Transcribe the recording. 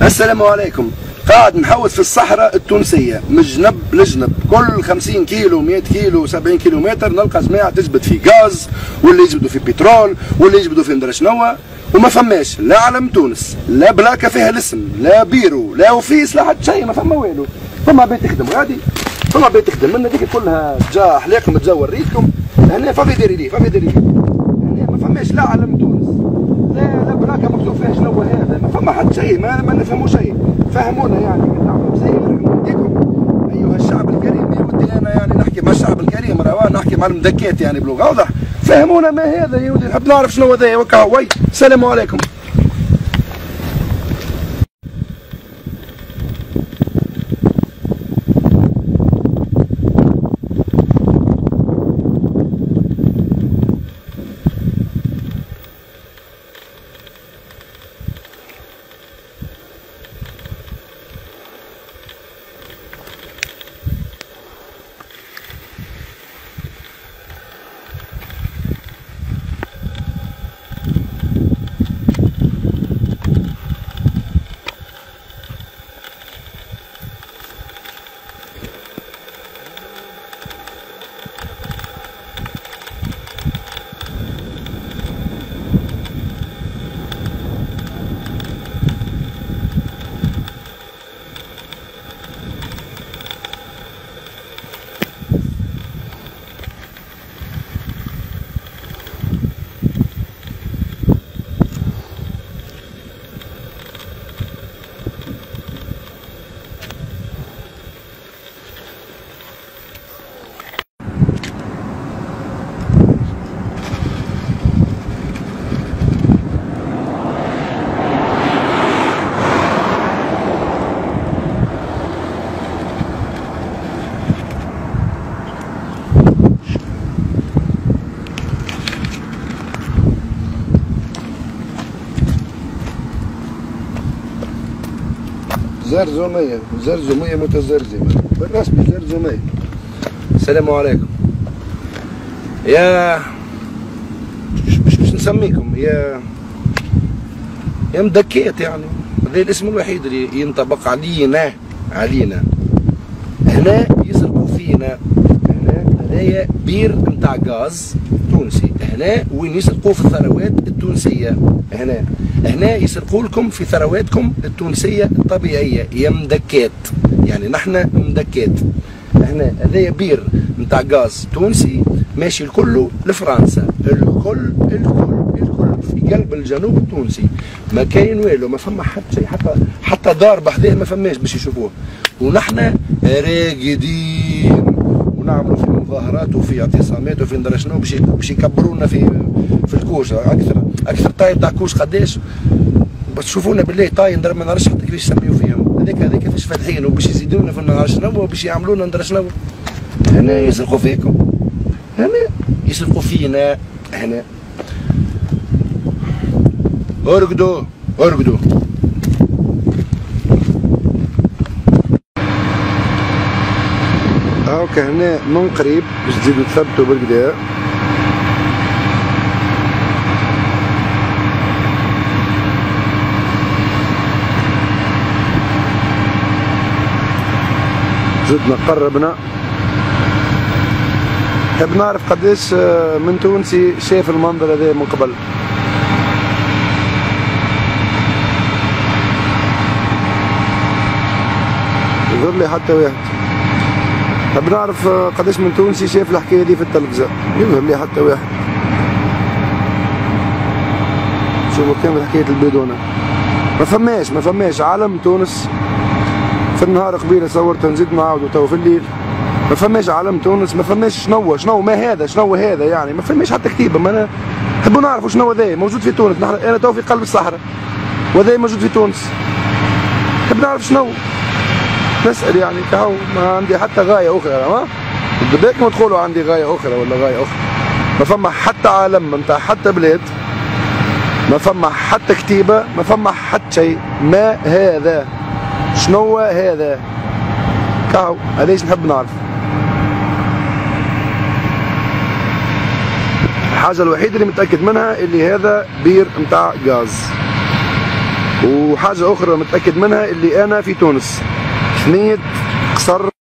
السلام عليكم. قاعد نحوس في الصحراء التونسية من جنب لجنب، كل 50 كيلو 100 كيلو 70 كيلومتر نلقى جماعة تجبد في غاز، واللي يجبدوا في بترول، واللي يجبدوا في مدري شنوا، وما فماش لا علم تونس، لا بلاكة فيها الاسم، لا بيرو، لا وفيس، لا حتى شيء، ما فما والو. فما بيت تخدم غادي، فما بيت تخدم من هذيك كلها جا حليقكم تزور ريتكم، هنا فما يدير ليه، فما يدير ليه. هنا ما فماش لا علم تونس، لا بلاكة مكتوب فيها شنو هذا، ما فما حتى شيء، ما نفهموا شيء. فهمونا يعني تعملوا زي وديكم ايها الشعب الكريم. يا ودي انا يعني نحكي مع الشعب الكريم، راه نحكي مع المدكات يعني بلغه واضح. فهمونا ما هذا يا ودي، نحب نعرف شنو هذا. وكا وي السلام عليكم. زرزومية متزرزمة بالرسمي، زرزومية. السلام عليكم. يا مش نسميكم يا مدكيت يعني، هذا الاسم الوحيد اللي ينطبق علينا. هنا يسرقوا فينا، هنا هذايا بير نتاع غاز تونسي، هنا وين يسرقوا في الثروات التونسية، هنا يسرقوا لكم في ثرواتكم التونسية الطبيعية يا مدكات، يعني نحن مدكات. هنا هذايا بير نتاع غاز تونسي ماشي الكل لفرنسا، الكل في قلب الجنوب التونسي، ما كاين والو، ما فما حتى شيء، حتى دار بحذاه ما فماش باش يشوفوه. ونحن راقدين ونعملوا في مظاهرات وفي اعتصامات وفي ندري شنو باش يكبرونا في الكوش. اكثر طاي تاع كوش قداش باش تشوفونا بالله طاي ندير ما نعرفش حتى كيفاش يسميو فيهم، هذاك فاش فاتحين وباش يزيدونا في نعرف شنو وباش يعملونا ندري شنو. هنا يسرقوا فيكم، هنا يسرقوا فينا، هنا ارقدوا. هاكا هنا من قريب باش تزيدوا تثبتوا بالكدا. زدنا قربنا. نحب نعرف قداش من تونسي شاف المنظر هذا من قبل. يظهر لي حتى واحد. نحب نعرف قداش من تونسي شاف الحكايه دي في التلفزة. يظهر لي حتى واحد. شوفوا كامل حكايه البيدونه. ما فماش علم تونس. في النهار قبيله صورتها نزيد نعاودوا تو في الليل. ما فماش علم تونس، ما فماش شنو ما هذا، شنو هذا يعني، ما فماش حتى كتيبه. ما انا نحبوا نعرفوا شنو هذا موجود في تونس. انا تو في قلب الصحراء وهذا موجود في تونس. نحب نعرف شنو. نسأل يعني كهو، ما عندي حتى غاية أخرى. ما بدك ما تقولوا عندي غاية أخرى ولا غاية أخرى. ما فما حتى علم نتاع حتى بلاد، ما فما حتى كتيبة، ما فما حتى شيء. ما هذا؟ شنو هذا؟ كهو علاش نحب نعرف. الحاجة الوحيدة اللي متأكد منها اللي هذا بير نتاع غاز. وحاجة أخرى متأكد منها اللي أنا في تونس، ثنية قصر